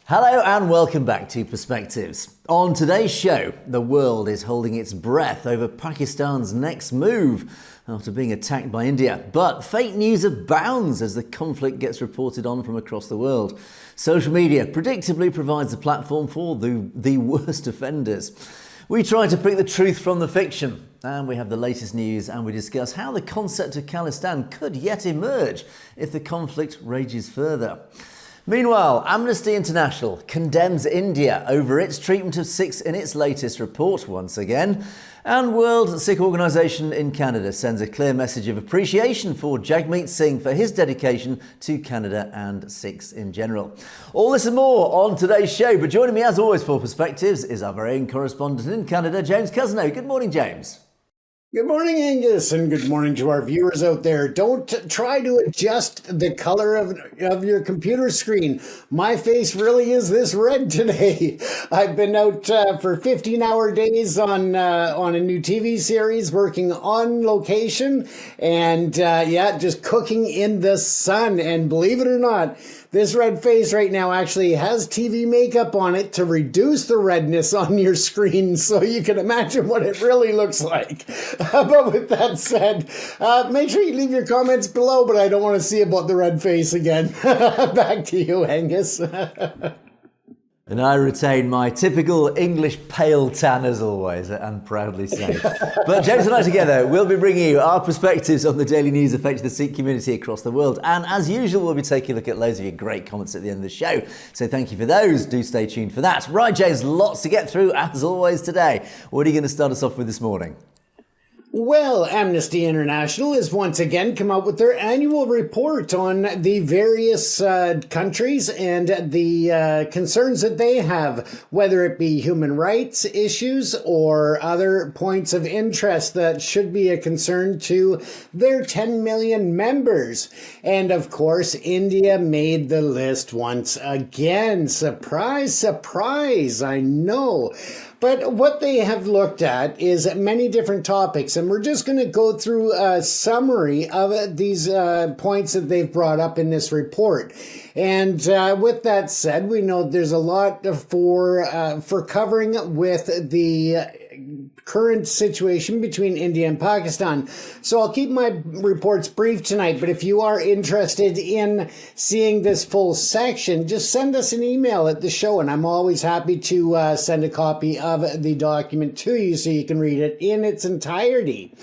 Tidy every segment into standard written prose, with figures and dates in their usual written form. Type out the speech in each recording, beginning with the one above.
Hello and welcome back to Perspectives. On today's show, the world is holding its breath over Pakistan's next move after being attacked by India. But fake news abounds as the conflict gets reported on from across the world. Social media predictably provides a platform for the worst offenders. We try to pick the truth from the fiction, and we have the latest news, and we discuss how the concept of khalistan could yet emerge if the conflict rages further. Meanwhile, Amnesty International condemns India over its treatment of Sikhs in its latest report once again. And World Sikh Organisation in Canada sends a clear message of appreciation for Jagmeet Singh for his dedication to Canada and Sikhs in general. All this and more on today's show. But joining me as always for Perspectives is our very own correspondent in Canada, James Cousineau. Good morning, James. Good morning, Angus, and good morning to our viewers out there. Don't try to adjust the color of your computer screen. My face really is this red today. I've been out for 15-hour days on a new TV series, working on location, and just cooking in the sun. And believe it or not, this red face right now actually has TV makeup on it to reduce the redness on your screen so you can imagine what it really looks like. But with that said, make sure you leave your comments below, but I don't want to see about the red face again. Back to you, Angus. And I retain my typical English pale tan as always, and proudly so. But James and I together will be bringing you our perspectives on the daily news affecting the Sikh community across the world. And as usual, we'll be taking a look at loads of your great comments at the end of the show. So thank you for those. Do stay tuned for that. Right, James, lots to get through as always today. What are you going to start us off with this morning? Well, Amnesty International has once again come out with their annual report on the various countries and the concerns that they have, whether it be human rights issues or other points of interest that should be a concern to their 10 million members. And of course, India made the list once again. Surprise, surprise, I know. But what they have looked at is many different topics, and we're just going to go through a summary of these points that they've brought up in this report. And with that said, we know there's a lot for covering with the current situation between India and Pakistan. So I'll keep my reports brief tonight, but if you are interested in seeing this full section, just send us an email at the show, and I'm always happy to send a copy of the document to you so you can read it in its entirety.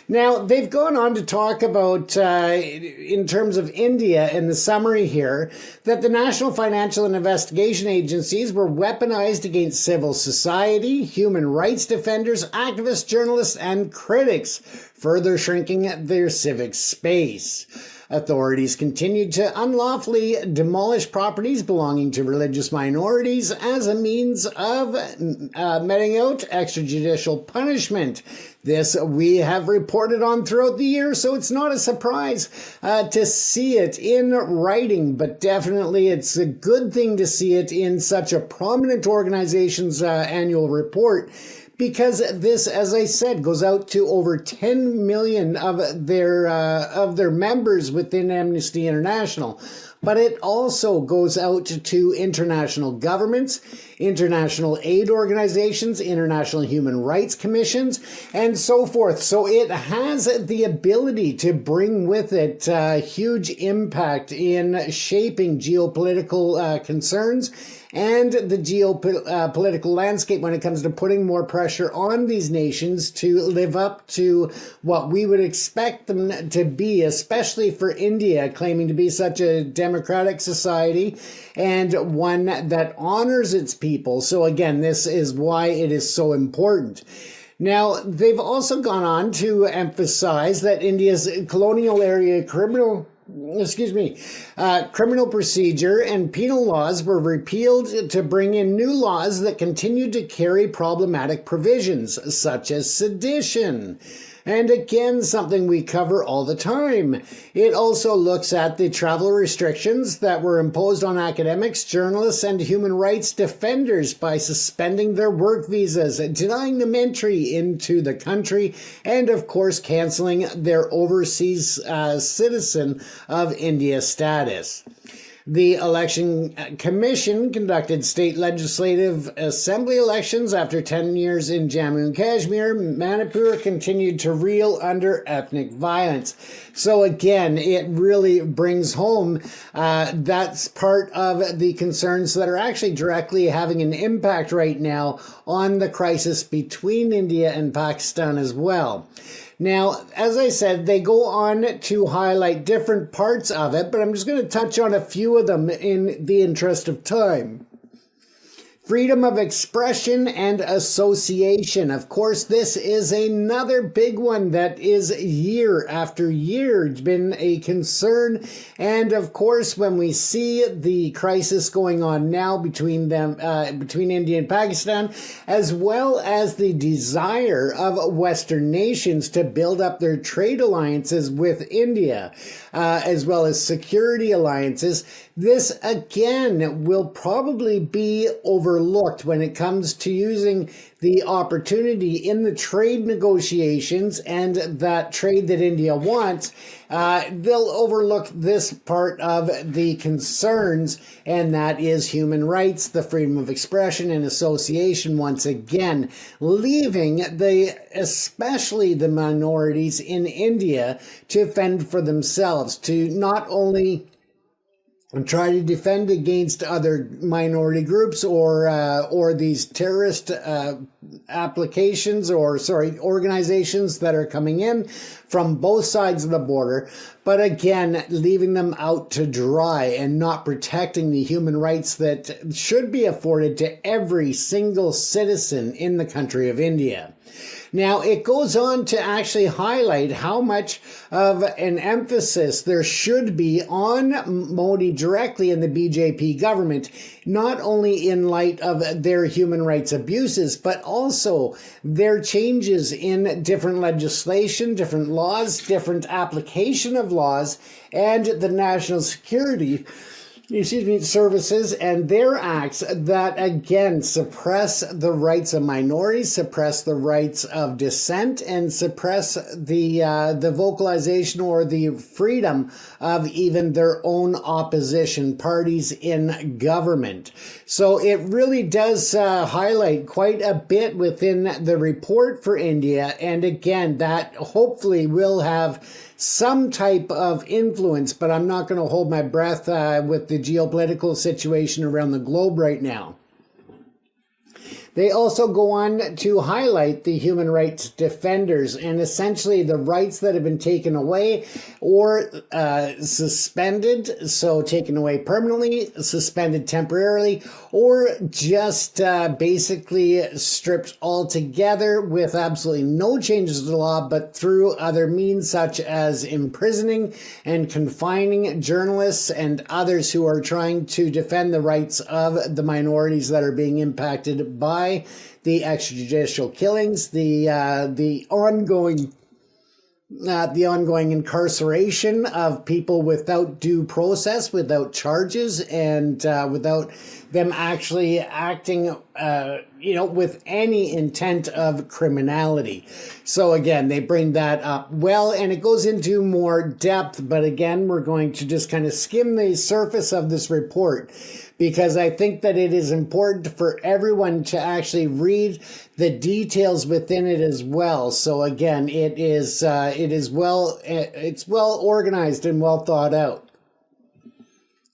Now, they've gone on to talk about, in terms of India in the summary here, that the national financial and investigation agencies were weaponized against civil society, human rights defenders, activists, journalists, and critics, further shrinking their civic space. Authorities continued to unlawfully demolish properties belonging to religious minorities as a means of meting out extrajudicial punishment. This we have reported on throughout the year, so it's not a surprise to see it in writing, but definitely it's a good thing to see it in such a prominent organization's annual report. Because this, as I said, goes out to over 10 million of their members within Amnesty International. But it also goes out to international governments, international aid organizations, international human rights commissions, and so forth. So it has the ability to bring with it huge impact in shaping geopolitical concerns and the geopolitical landscape when it comes to putting more pressure on these nations to live up to what we would expect them to be, especially for India, claiming to be such a democratic society and one that honors its people. So again, this is why it is so important. Now, they've also gone on to emphasize that India's colonial area criminal procedure and penal laws were repealed to bring in new laws that continued to carry problematic provisions, such as sedition. And again, something we cover all the time. It also looks at the travel restrictions that were imposed on academics, journalists, and human rights defenders by suspending their work visas, denying them entry into the country, and of course, canceling their overseas citizen of India status. The Election Commission conducted state legislative assembly elections after 10 years in Jammu and Kashmir. Manipur continued to reel under ethnic violence. So again, it really brings home that's part of the concerns that are actually directly having an impact right now on the crisis between India and Pakistan as well. Now, as I said, they go on to highlight different parts of it, but I'm just going to touch on a few of them in the interest of time. Freedom of expression and association. Of course, this is another big one that is year after year been a concern. And of course, when we see the crisis going on now between India and Pakistan, as well as the desire of Western nations to build up their trade alliances with India, as well as security alliances, this again will probably be overlooked when it comes to using the opportunity in the trade negotiations and that trade that India wants. They'll overlook this part of the concerns, and that is human rights, the freedom of expression and association once again, leaving especially the minorities in India to fend for themselves, to not only and try to defend against other minority groups or these terrorist organizations that are coming in from both sides of the border, but again, leaving them out to dry and not protecting the human rights that should be afforded to every single citizen in the country of India. Now, it goes on to actually highlight how much of an emphasis there should be on Modi directly in the BJP government, not only in light of their human rights abuses, but also their changes in different legislation, different laws, different application of laws, and the national security services and their acts that again suppress the rights of minorities, suppress the rights of dissent, and suppress the vocalization or the freedom of even their own opposition parties in government. So it really does highlight quite a bit within the report for India, and again, that hopefully will have some type of influence, but I'm not going to hold my breath with the geopolitical situation around the globe right now. They also go on to highlight the human rights defenders and essentially the rights that have been taken away or suspended, so taken away permanently, suspended temporarily, or just basically stripped altogether with absolutely no changes to the law, but through other means such as imprisoning and confining journalists and others who are trying to defend the rights of the minorities that are being impacted by the extrajudicial killings, the ongoing incarceration of people without due process, without charges, and without them actually acting, with any intent of criminality. So again, they bring that up well, and it goes into more depth, but again, we're going to just kind of skim the surface of this report, because I think that it is important for everyone to actually read the details within it as well. So again, it's well organized and well thought out.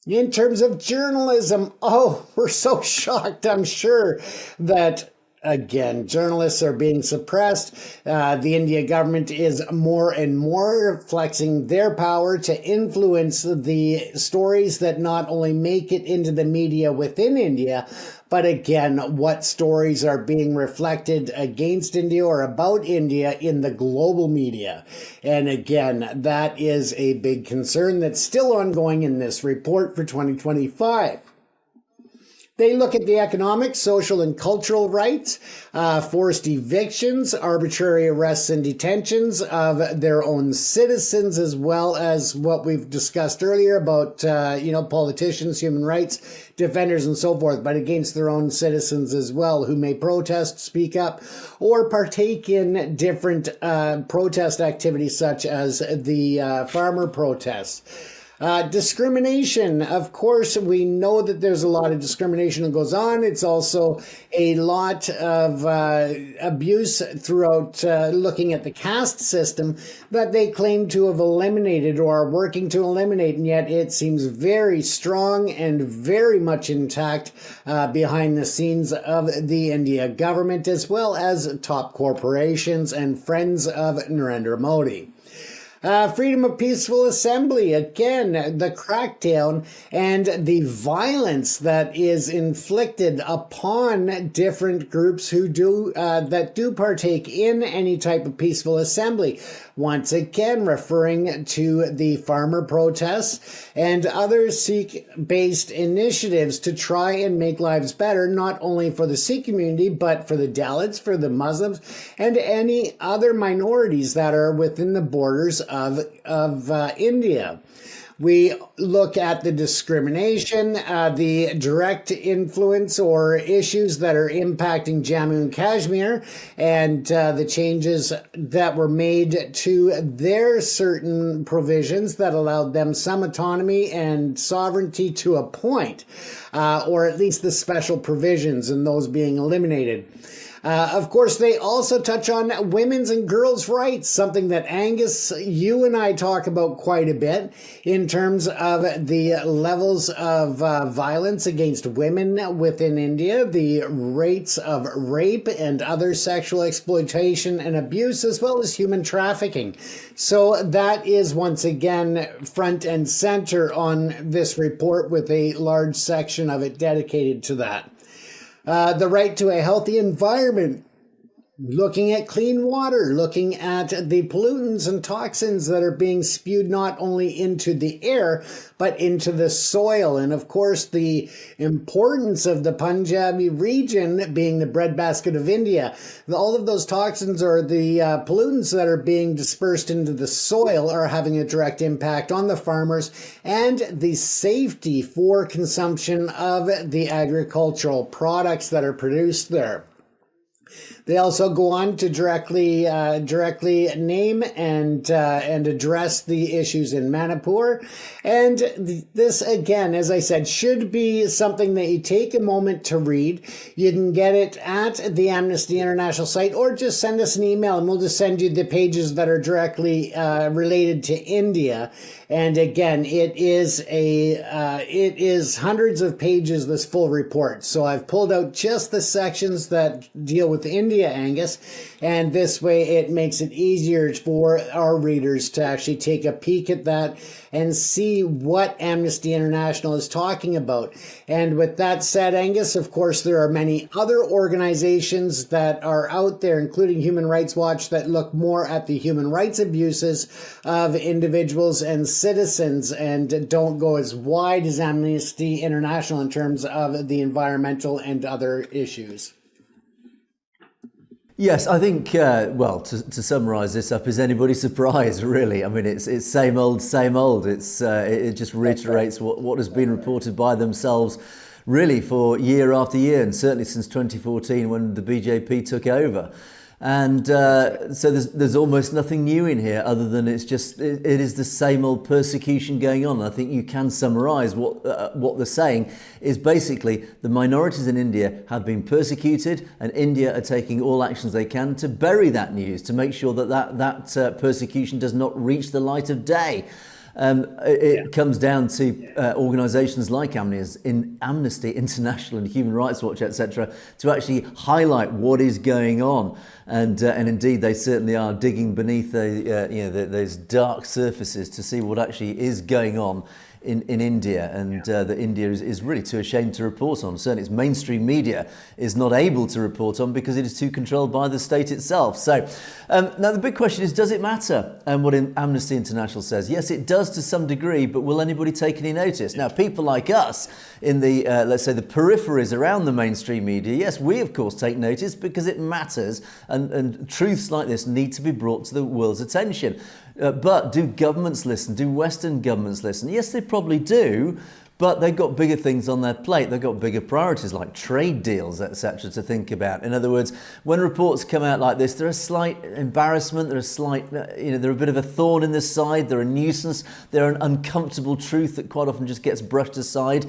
In terms of journalism, we're so shocked, I'm sure, that again, journalists are being suppressed. The India government is more and more flexing their power to influence the stories that not only make it into the media within India, but again, what stories are being reflected against India or about India in the global media. And again, that is a big concern that's still ongoing in this report for 2025. They look at the economic, social, and cultural rights, forced evictions, arbitrary arrests and detentions of their own citizens, as well as what we've discussed earlier about, politicians, human rights defenders, and so forth, but against their own citizens as well, who may protest, speak up, or partake in different protest activities such as the farmer protests. Discrimination. Of course, we know that there's a lot of discrimination that goes on. It's also a lot of abuse throughout looking at the caste system that they claim to have eliminated or are working to eliminate, and yet it seems very strong and very much intact behind the scenes of the India government, as well as top corporations and friends of Narendra Modi. Freedom of peaceful assembly. Again, the crackdown and the violence that is inflicted upon different groups who do partake in any type of peaceful assembly. Once again, referring to the farmer protests and other Sikh-based initiatives to try and make lives better, not only for the Sikh community, but for the Dalits, for the Muslims, and any other minorities that are within the borders of India. We look at the discrimination, the direct influence or issues that are impacting Jammu and Kashmir, and the changes that were made to their certain provisions that allowed them some autonomy and sovereignty to a point, or at least the special provisions and those being eliminated. Of course, they also touch on women's and girls' rights, something that Angus, you and I talk about quite a bit in terms of the levels of violence against women within India, the rates of rape and other sexual exploitation and abuse, as well as human trafficking. So that is once again front and center on this report, with a large section of it dedicated to that. The right to a healthy environment, looking at clean water, looking at the pollutants and toxins that are being spewed not only into the air, but into the soil. And of course, the importance of the Punjabi region being the breadbasket of India. All of those toxins or the pollutants that are being dispersed into the soil are having a direct impact on the farmers and the safety for consumption of the agricultural products that are produced there. They also go on to directly name and address the issues in Manipur. And this, again, as I said, should be something that you take a moment to read. You can get it at the Amnesty International site, or just send us an email and we'll just send you the pages that are directly related to India. And again, it is hundreds of pages, this full report. So I've pulled out just the sections that deal with India, Angus, and this way it makes it easier for our readers to actually take a peek at that and see what Amnesty International is talking about. And with that said, Angus, of course, there are many other organizations that are out there, including Human Rights Watch, that look more at the human rights abuses of individuals and citizens and don't go as wide as Amnesty International in terms of the environmental and other issues. Yes, I think, well, to summarise this up, is anybody surprised, really? I mean, it's same old, same old. It just reiterates what has been reported by themselves, really, for year after year, and certainly since 2014 when the BJP took over. And so there's almost nothing new in here, other than it is the same old persecution going on. I think you can summarise what they're saying is basically the minorities in India have been persecuted, and India are taking all actions they can to bury that news, to make sure that persecution does not reach the light of day. It comes down to organisations like Amnesty International and Human Rights Watch, etc., to actually highlight what is going on, and indeed they certainly are digging beneath those dark surfaces to see what actually is going on in India, and that India is really too ashamed to report on. Certainly its mainstream media is not able to report on because it is too controlled by the state itself. So now the big question is, does it matter? And what Amnesty International says, yes, it does to some degree, but will anybody take any notice? Now, people like us in the, let's say, the peripheries around the mainstream media, yes, we of course take notice because it matters, and truths like this need to be brought to the world's attention. But do governments listen? Do Western governments listen? Yes, they probably do. But they've got bigger things on their plate. They've got bigger priorities like trade deals, etc., to think about. In other words, when reports come out like this, they're a slight embarrassment, they're a slight, they're a bit of a thorn in the side, they're a nuisance, they're an uncomfortable truth that quite often just gets brushed aside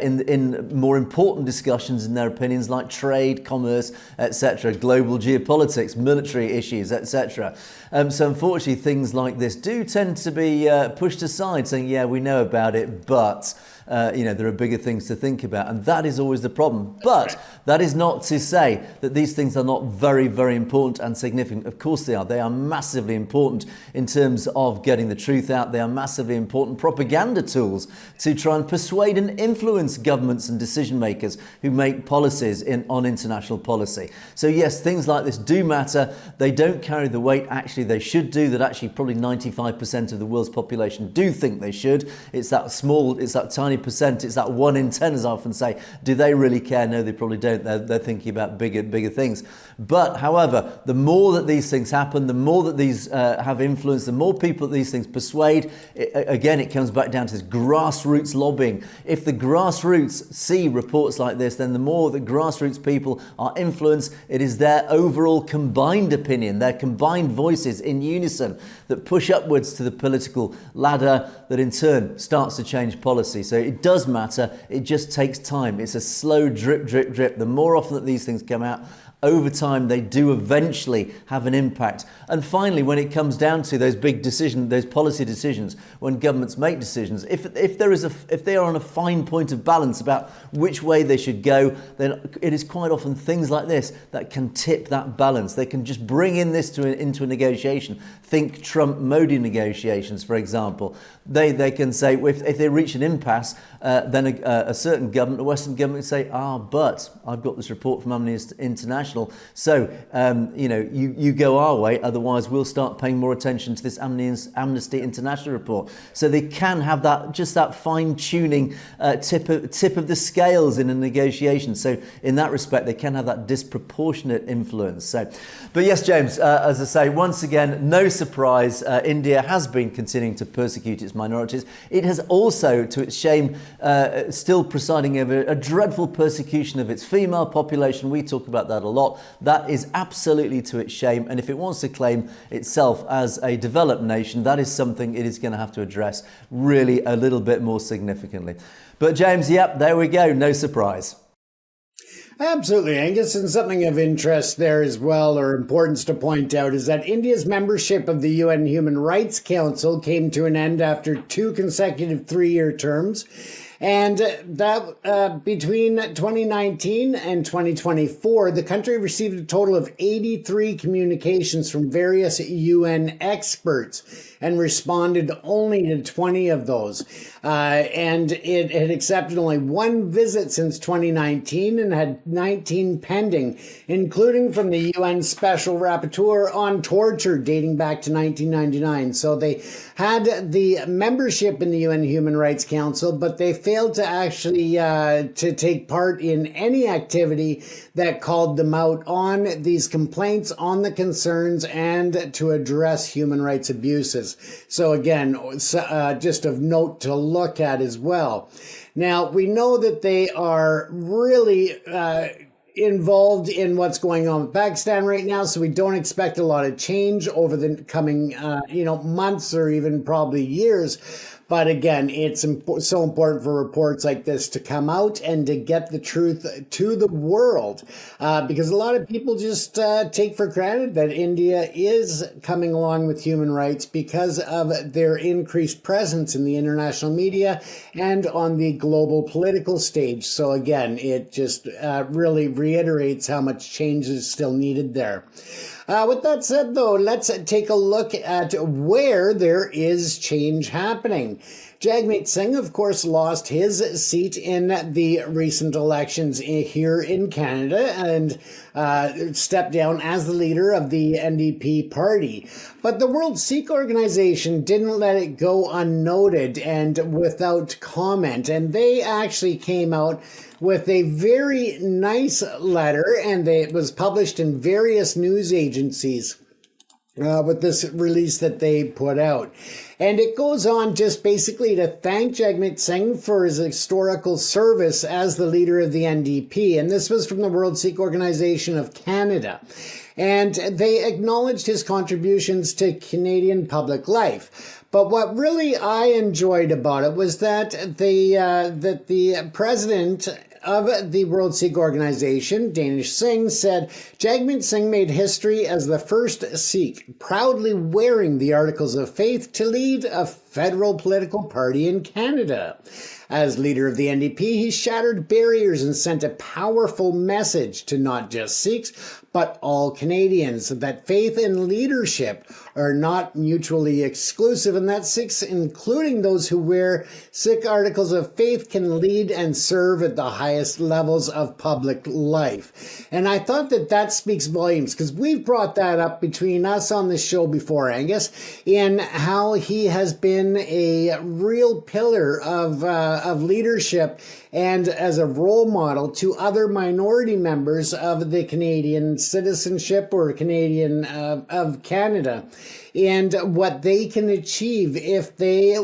in more important discussions, in their opinions, like trade, commerce, etc., global geopolitics, military issues, etc. So unfortunately, things like this do tend to be pushed aside, saying, yeah, we know about it, but there are bigger things to think about, and that is always the problem. But that is not to say that these things are not very, very important and significant. Of course they are. They are massively important in terms of getting the truth out. They are massively important propaganda tools to try and persuade and influence governments and decision makers who make policies on international policy. So yes, things like this do matter. They don't carry the weight actually they should do, that actually probably 95% of the world's population do think they should. It's that small, it's that tiny percent, it's that 1 in 10, as I often say. Do they really care? No, they probably don't. They're thinking about bigger things. But however, the more that these things happen, the more that these have influence, the more people that these things persuade, again, it comes back down to this grassroots lobbying. If the grassroots see reports like this, then the more that grassroots people are influenced, it is their overall combined opinion, their combined voices in unison that push upwards to the political ladder that in turn starts to change policy. So it does matter. It just takes time. It's a slow drip, drip, drip. The more often that these things come out, over time, they do eventually have an impact. And finally, when it comes down to those big decisions, those policy decisions, when governments make decisions, if they are on a fine point of balance about which way they should go, then it is quite often things like this that can tip that balance. They can just bring in this into a negotiation. Think Trump-Modi negotiations, for example. They can say, if they reach an impasse, then a certain government, a Western government, would say, but I've got this report from Amnesty International. So, you go our way, otherwise we'll start paying more attention to this Amnesty International report. So they can have that fine-tuning tip of the scales in a negotiation. So in that respect, they can have that disproportionate influence. So, but yes, James, as I say, once again, no surprise, India has been continuing to persecute its minorities. It has also, to its shame, still presiding over a dreadful persecution of its female population. We talk about that a lot. That is absolutely to its shame, and if it wants to claim itself as a developed nation, that is something it is going to have to address really a little bit more significantly. But James, yep, there we go, no surprise. Absolutely, Angus. And something of interest there as well, or importance to point out, is that India's membership of the UN Human Rights Council came to an end after 2 consecutive 3-year terms. And that between 2019 and 2024, the country received a total of 83 communications from various UN experts and responded only to 20 of those. And it had accepted only 1 visit since 2019 and had 19 pending, including from the UN Special Rapporteur on Torture dating back to 1999. So they had the membership in the UN Human Rights Council, but they failed to actually to take part in any activity that called them out on these complaints, on the concerns, and to address human rights abuses. So again, just of note to look at as well. Now, we know that they are really involved in what's going on with Pakistan right now, so we don't expect a lot of change over the coming months or even probably years. But again, it's so important for reports like this to come out and to get the truth to the world, because a lot of people just take for granted that India is coming along with human rights because of their increased presence in the international media and on the global political stage. So again, it just really reiterates how much change is still needed there. With that said, though, let's take a look at where there is change happening. Jagmeet Singh, of course, lost his seat in the recent elections here in Canada and stepped down as the leader of the NDP party. But the World Sikh Organization didn't let it go unnoted and without comment. And they actually came out with a very nice letter, and it was published in various news agencies. with this release that they put out. And it goes on just basically to thank Jagmeet Singh for his historical service as the leader of the NDP. And this was from the World Sikh Organization of Canada. And they acknowledged his contributions to Canadian public life. But what really I enjoyed about it was that the president of the World Sikh Organization, Danish Singh, said Jagmeet Singh made history as the first Sikh proudly wearing the Articles of Faith to lead a federal political party in Canada. As leader of the NDP, he shattered barriers and sent a powerful message to not just Sikhs, but all Canadians that faith and leadership are not mutually exclusive and that Sikhs, including those who wear Sikh articles of faith, can lead and serve at the highest levels of public life. And I thought that that speaks volumes because we've brought that up between us on this show before, Angus, in how he has been a real pillar of leadership and as a role model to other minority members of the Canadian citizenship or Canadian of Canada, and what they can achieve if they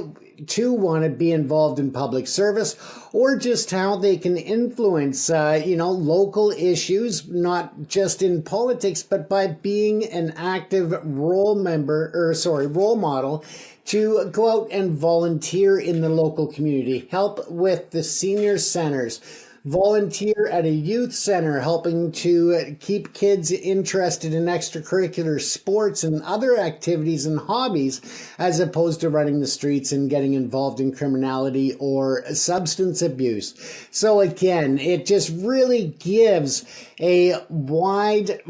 too want to be involved in public service, or just how they can influence, local issues, not just in politics, but by being an active role model to go out and volunteer in the local community, help with the senior centers, volunteer at a youth center, helping to keep kids interested in extracurricular sports and other activities and hobbies, as opposed to running the streets and getting involved in criminality or substance abuse. So again, it just really gives a wide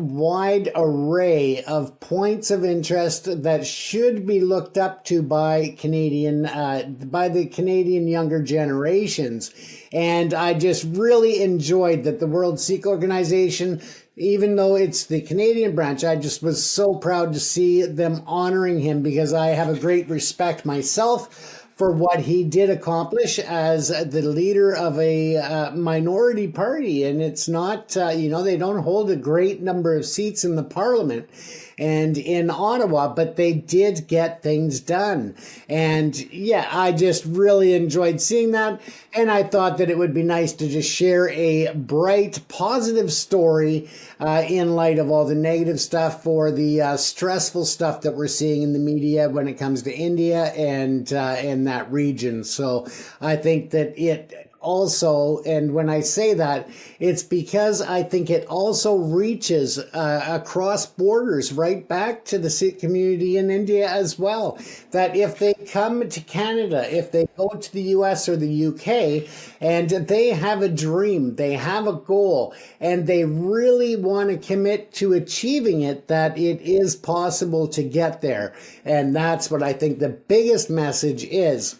array of points of interest that should be looked up to by the Canadian younger generations. And I just really enjoyed that the World Sikh Organization, even though it's the Canadian branch, I just was so proud to see them honoring him, because I have a great respect myself for what he did accomplish as the leader of a minority party. And it's not, they don't hold a great number of seats in the parliament and in Ottawa, but they did get things done. And yeah, I just really enjoyed seeing that. And I thought that it would be nice to just share a bright, positive story in light of all the negative stuff, or the stressful stuff that we're seeing in the media when it comes to India and that region. So I think that it also, and when I say that, it's because I think it also reaches across borders right back to the Sikh community in India as well. That if they come to Canada, if they go to the US or the UK, and they have a dream, they have a goal, and they really want to commit to achieving it, that it is possible to get there. And that's what I think the biggest message is.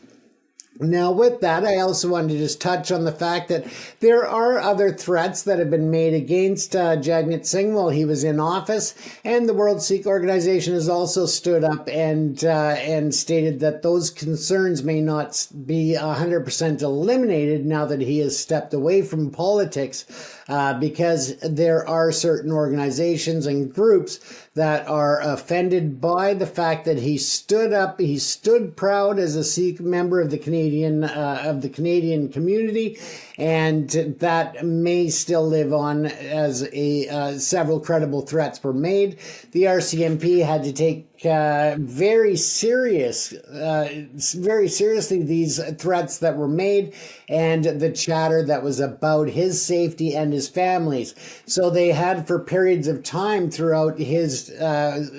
Now, with that, I also wanted to just touch on the fact that there are other threats that have been made against Jagmeet Singh while he was in office, and the World Sikh Organization has also stood up and stated that those concerns may not be 100% eliminated now that he has stepped away from politics, because there are certain organizations and groups that are offended by the fact that he stood up, he stood proud as a Sikh member of the Canadian community, and that may still live on as several credible threats were made. The RCMP had to take very seriously these threats that were made and the chatter that was about his safety and his family's. So they had, for periods of time throughout his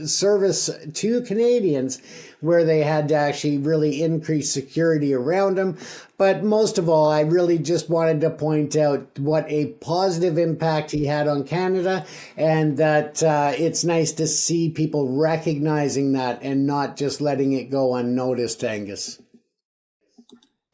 service to Canadians, where they had to actually really increase security around him. But most of all, I really just wanted to point out what a positive impact he had on Canada, and that it's nice to see people recognizing that and not just letting it go unnoticed, Angus.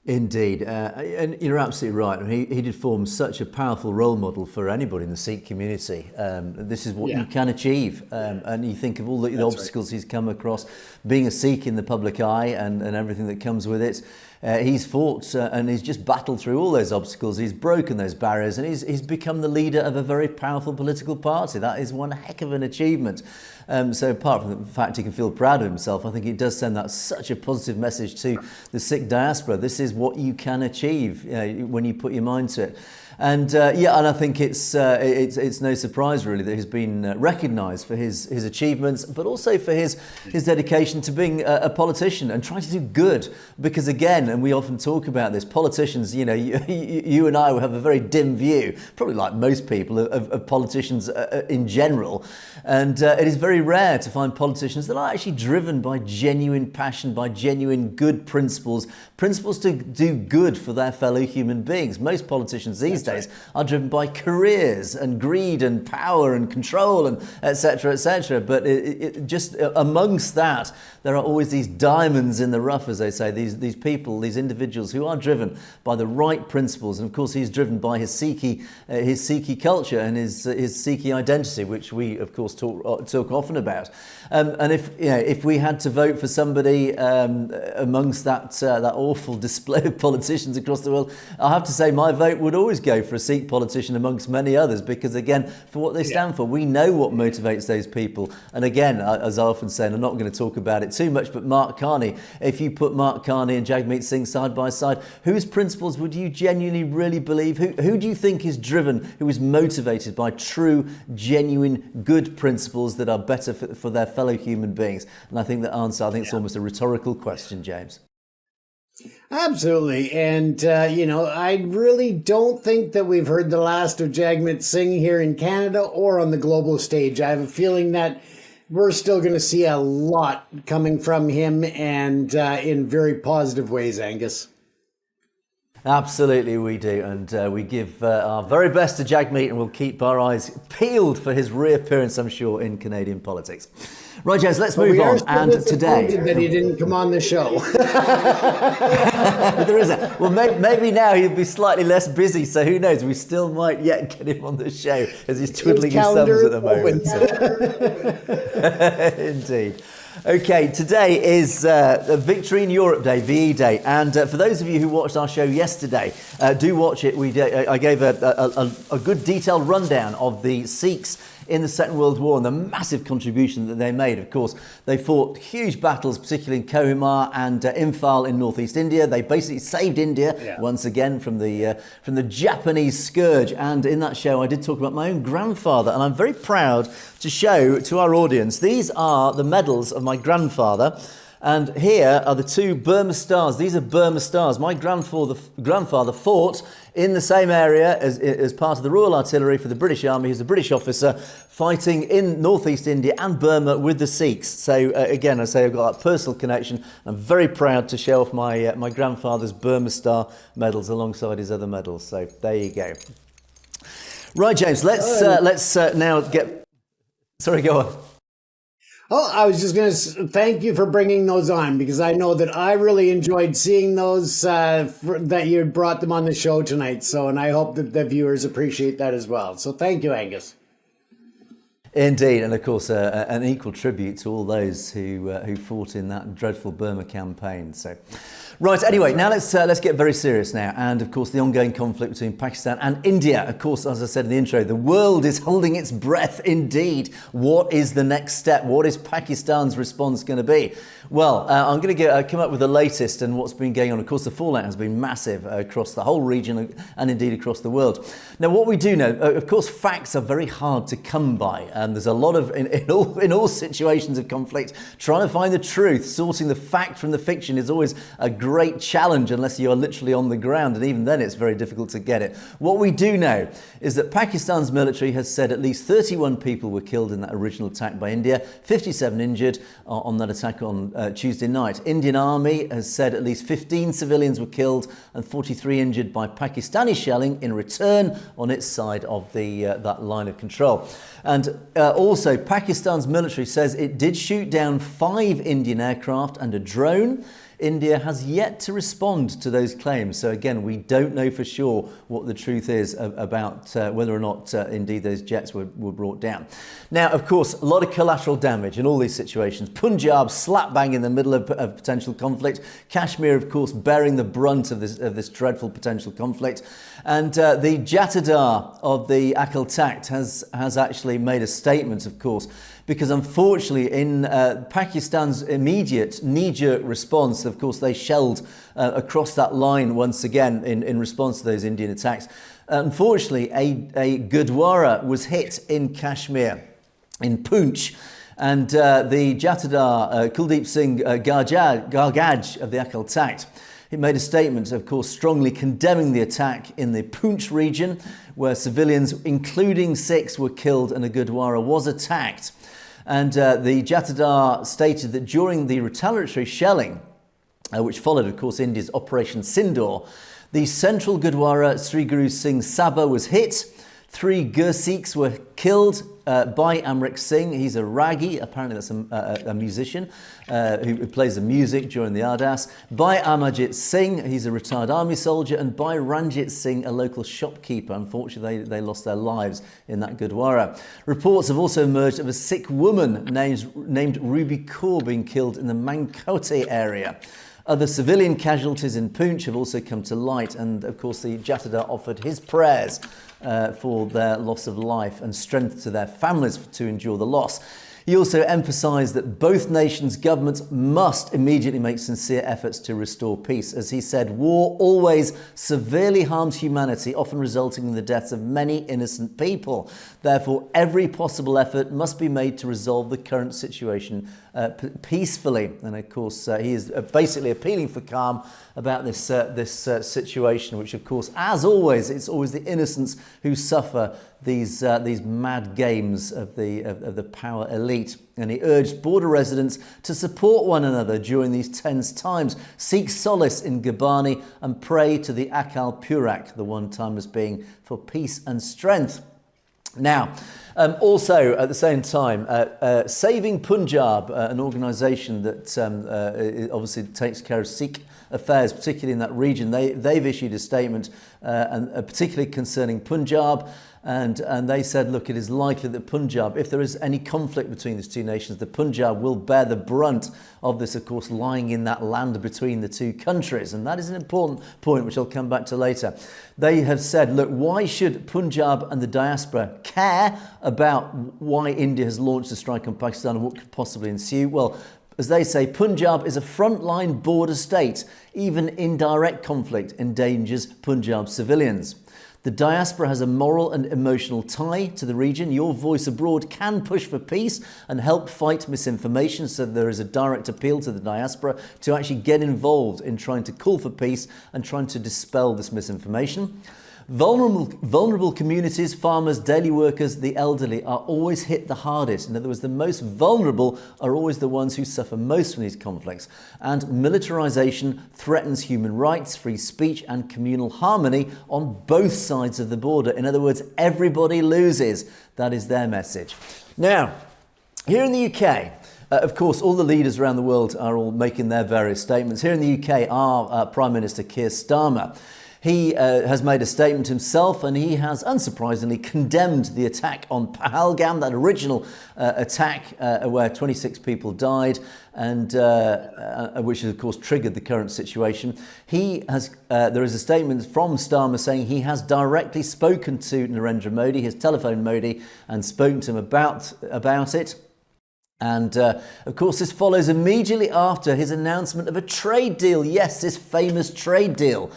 Indeed, and you're absolutely right. He did form such a powerful role model for anybody in the Sikh community. This is what you can achieve, and you think of all the obstacles he's come across, being a Sikh in the public eye and everything that comes with it. He's fought and he's just battled through all those obstacles. He's broken those barriers, and he's become the leader of a very powerful political party. That is one heck of an achievement. So apart from the fact he can feel proud of himself, I think it does send that such a positive message to the Sikh diaspora. This is what you can achieve when you put your mind to it. And and I think it's no surprise really that he's been recognised for his achievements, but also for his dedication to being a politician and trying to do good. Because again, and we often talk about this, politicians, you and I have a very dim view, probably like most people, of politicians in general. And it is very rare to find politicians that are actually driven by genuine passion, by genuine good principles to do good for their fellow human beings. Most politicians these days are driven by careers and greed and power and control and etc. etc. But it just amongst that, there are always these diamonds in the rough, as they say. These people, these individuals who are driven by the right principles, and of course he's driven by his Sikhi culture and his Sikhi identity, which we of course talk often about. And if we had to vote for somebody amongst that awful display of politicians across the world, I have to say my vote would always go for a Sikh politician amongst many others, because again, for what they stand for, we know what motivates those people. And again, as I often say, and I'm not going to talk about it too much, but Mark Carney, if you put Mark Carney and Jagmeet Singh side by side, whose principles would you genuinely really believe? Who do you think is driven, who is motivated by true, genuine, good principles that are better for their fellow human beings? And I think the answer, it's almost a rhetorical question, James. Absolutely. And, I really don't think that we've heard the last of Jagmeet Singh here in Canada or on the global stage. I have a feeling that we're still going to see a lot coming from him, and in very positive ways, Angus. Absolutely, we do. And we give our very best to Jagmeet, and we'll keep our eyes peeled for his reappearance, I'm sure, in Canadian politics. Right, James, let's move on. And today, that he didn't come on the show. There is a, well, maybe now he'll be slightly less busy, so who knows? We still might yet get him on the show as he's twiddling his thumbs at the moment. So. Indeed. Okay, today is Victory in Europe Day, VE Day, and for those of you who watched our show yesterday, do watch it. I gave a good detailed rundown of the Sikhs in the Second World War and the massive contribution that they made. Of course, they fought huge battles, particularly in Kohima and Imphal in northeast India. They basically saved India once again from the Japanese scourge. And in that show, I did talk about my own grandfather, and I'm very proud to show to our audience, these are the medals of my grandfather. And here are the two Burma stars. These are Burma stars. My grandfather fought in the same area as part of the Royal Artillery for the British Army. He's a British officer fighting in northeast India and Burma with the Sikhs. So again, I say I've got that personal connection. I'm very proud to show off my grandfather's Burma Star medals alongside his other medals. So there you go. Right, James. Let's now get. Sorry, go on. Oh, I was just going to thank you for bringing those on, because I know that I really enjoyed seeing those, that you brought them on the show tonight. So, and I hope that the viewers appreciate that as well. So thank you, Angus. Indeed, and of course an equal tribute to all those who fought in that dreadful Burma campaign. So, right, anyway, now let's get very serious now. And of course, the ongoing conflict between Pakistan and India. Of course, as I said in the intro, the world is holding its breath indeed. What is the next step? What is Pakistan's response going to be? Well, I'm going to come up with the latest and what's been going on. Of course, the fallout has been massive across the whole region and indeed across the world. Now, what we do know, of course, facts are very hard to come by. And there's a lot of, in all situations of conflict, trying to find the truth, sorting the fact from the fiction is always a great challenge unless you are literally on the ground. And even then, it's very difficult to get it. What we do know is that Pakistan's military has said at least 31 people were killed in that original attack by India, 57 injured on that attack on Tuesday night. Indian Army has said at least 15 civilians were killed and 43 injured by Pakistani shelling in return on its side of that line of control. And also, Pakistan's military says it did shoot down 5 Indian aircraft and a drone India has yet to respond to those claims. So again, we don't know for sure what the truth is about whether or not indeed those jets were brought down. Now, of course, a lot of collateral damage in all these situations. Punjab slap bang in the middle of potential conflict. Kashmir, of course, bearing the brunt of this dreadful potential conflict. And the Jatadar of the Akal Takht has actually made a statement, of course, because unfortunately in Pakistan's immediate knee-jerk response, of course, they shelled across that line once again in response to those Indian attacks. Unfortunately, a Gurdwara was hit in Kashmir, in Poonch, and the Jatadar, Kuldeep Singh Gargaj of the Akal Takht, he made a statement, of course, strongly condemning the attack in the Poonch region, where civilians, including Sikhs, were killed and a Gurdwara was attacked. And the Jatadar stated that during the retaliatory shelling, which followed, of course, India's Operation Sindoor, the central Gurdwara Sri Guru Singh Sabha was hit. 3 Gursikhs were killed by Amrik Singh. He's a raggi, apparently that's a musician who plays the music during the Ardas. By Amarjit Singh, he's a retired army soldier. And by Ranjit Singh, a local shopkeeper. Unfortunately, they lost their lives in that Gurdwara. Reports have also emerged of a Sikh woman named Ruby Kaur being killed in the Mankote area. Other civilian casualties in Poonch have also come to light, and of course the Jatadar offered his prayers for their loss of life and strength to their families to endure the loss. He also emphasised that both nations' governments must immediately make sincere efforts to restore peace. As he said, war always severely harms humanity, often resulting in the deaths of many innocent people. Therefore, every possible effort must be made to resolve the current situation peacefully. And of course, he is basically appealing for calm about this situation, which of course, as always, it's always the innocents who suffer these mad games of the power elite. And he urged border residents to support one another during these tense times, seek solace in Gabani and pray to the Akal Purak, the one-timers being for peace and strength. Now, also at the same time, Saving Punjab, an organisation that obviously takes care of Sikh affairs, particularly in that region, they've issued a statement, and particularly concerning Punjab. And they said, look, it is likely that Punjab, if there is any conflict between these two nations, the Punjab will bear the brunt of this, of course, lying in that land between the two countries. And that is an important point, which I'll come back to later. They have said, look, why should Punjab and the diaspora care about why India has launched a strike on Pakistan and what could possibly ensue? Well, as they say, Punjab is a frontline border state. Even indirect conflict endangers Punjab civilians. The diaspora has a moral and emotional tie to the region. Your voice abroad can push for peace and help fight misinformation, so there is a direct appeal to the diaspora to actually get involved in trying to call for peace and trying to dispel this misinformation. Vulnerable communities, farmers, daily workers, the elderly are always hit the hardest. In other words, the most vulnerable are always the ones who suffer most from these conflicts. And militarisation threatens human rights, free speech and communal harmony on both sides of the border. In other words, everybody loses. That is their message. Now, here in the UK, of course, all the leaders around the world are all making their various statements. Here in the UK, our Prime Minister Keir Starmer, he has made a statement himself, and he has, unsurprisingly, condemned the attack on Pahalgam, that original attack where 26 people died, and which, of course, triggered the current situation. There is a statement from Starmer saying he has directly spoken to Narendra Modi, he has telephoned Modi and spoken to him about it. And, of course, this follows immediately after his announcement of a trade deal. Yes, this famous trade deal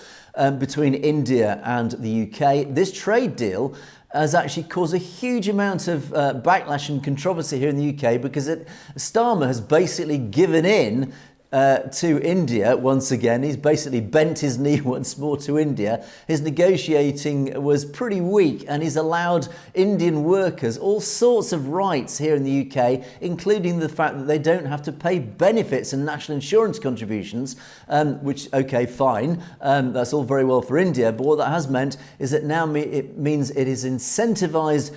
between India and the UK. This trade deal has actually caused a huge amount of backlash and controversy here in the UK, because Starmer has basically given in to India once again. He's basically bent his knee once more to India. His negotiating was pretty weak, and he's allowed Indian workers all sorts of rights here in the UK, including the fact that they don't have to pay benefits and national insurance contributions, which, okay, fine, that's all very well for India, but what that has meant is that now it means it is incentivised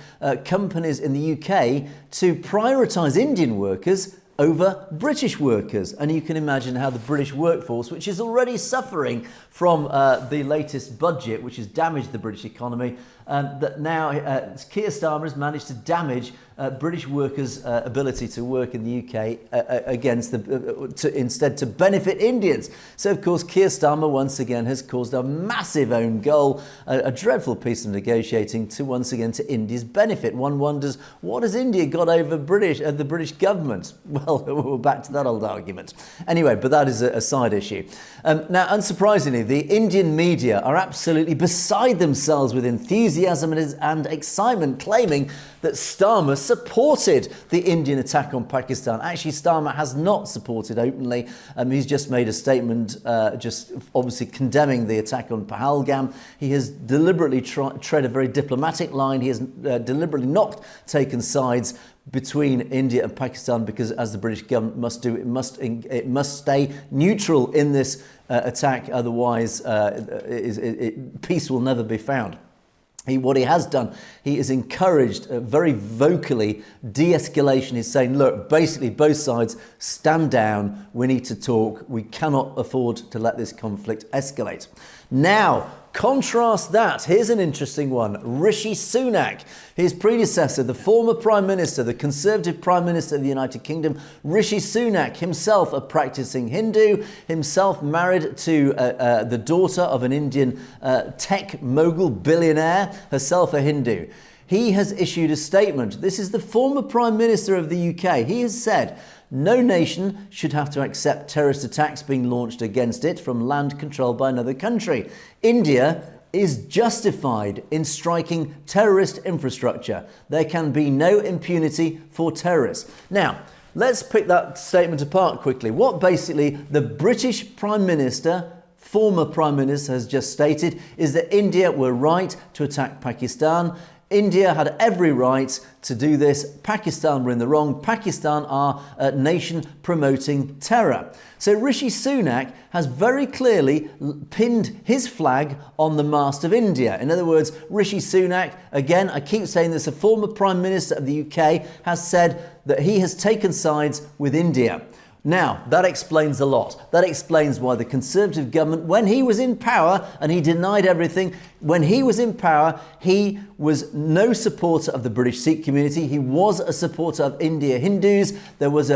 companies in the UK to prioritise Indian workers over British workers. And you can imagine how the British workforce, which is already suffering from the latest budget, which has damaged the British economy, that now Keir Starmer has managed to damage British workers' ability to work in the UK instead to benefit Indians. So, of course, Keir Starmer once again has caused a massive own goal, a dreadful piece of negotiating to India's benefit. One wonders, what has India got over the British government? Well, we're back to that old argument. Anyway, but that is a side issue. Now, unsurprisingly, the Indian media are absolutely beside themselves with enthusiasm and excitement, claiming that Starmer supported the Indian attack on Pakistan. Actually, Starmer has not supported openly. He's just made a statement, just obviously condemning the attack on Pahalgam. He has deliberately tread a very diplomatic line. He has deliberately not taken sides between India and Pakistan because, as the British government must do, it must stay neutral in this attack. Otherwise, peace will never be found. What he has done, he has encouraged very vocally de-escalation. He's saying, look, basically both sides stand down. We need to talk. We cannot afford to let this conflict escalate. Now, contrast that. Here's an interesting one. Rishi Sunak, his predecessor, the former Prime Minister, the Conservative Prime Minister of the United Kingdom, Rishi Sunak, himself a practicing Hindu, himself married to the daughter of an Indian tech mogul billionaire, herself a Hindu. He has issued a statement. This is the former Prime Minister of the UK. He has said, no nation should have to accept terrorist attacks being launched against it from land controlled by another country. India is justified in striking terrorist infrastructure. There can be no impunity for terrorists. Now, let's pick that statement apart quickly. What basically the British Prime Minister, former Prime Minister, has just stated is that India were right to attack Pakistan. India had every right to do this. Pakistan were in the wrong. Pakistan are a nation promoting terror. So Rishi Sunak has very clearly pinned his flag on the mast of India. In other words, Rishi Sunak, again, I keep saying this, a former Prime Minister of the UK, has said that he has taken sides with India. Now, that explains a lot. That explains why the Conservative government, when he was in power, and he denied everything, when he was in power, he was no supporter of the British Sikh community. He was a supporter of India Hindus. There was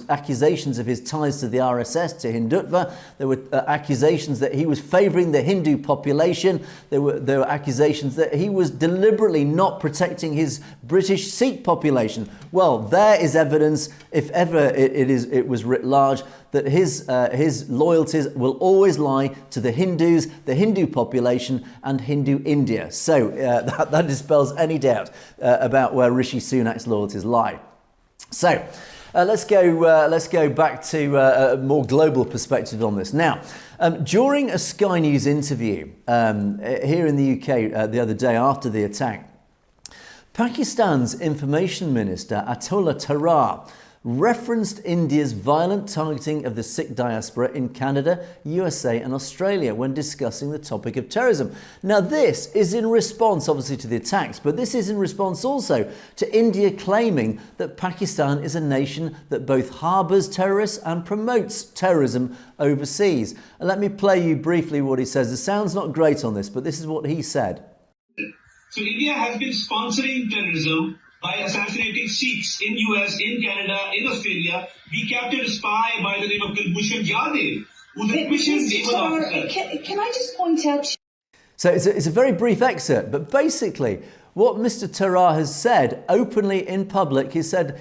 accusations of his ties to the RSS, to Hindutva. There were accusations that he was favouring the Hindu population. There were accusations that he was deliberately not protecting his British Sikh population. Well, there is evidence, if ever it was writ large, that his loyalties will always lie to the Hindus, the Hindu population, and Hindu India. So that dispels any doubt about where Rishi Sunak's loyalties lie. So let's go back to a more global perspective on this. Now, during a Sky News interview here in the UK the other day after the attack, Pakistan's Information Minister Atullah Tarar referenced India's violent targeting of the Sikh diaspora in Canada, USA and Australia when discussing the topic of terrorism. Now, this is in response, obviously, to the attacks, but this is in response also to India claiming that Pakistan is a nation that both harbours terrorists and promotes terrorism overseas. And let me play you briefly what he says. The sound's not great on this, but this is what he said. So India has been sponsoring terrorism by assassinating Sikhs in US, in Canada, in Australia. We captured a spy by the name of Kulbhushan Yadav, who's a mission naval officer. Can I just point out... So it's a very brief excerpt, but basically what Mr. Tarar has said openly in public, he said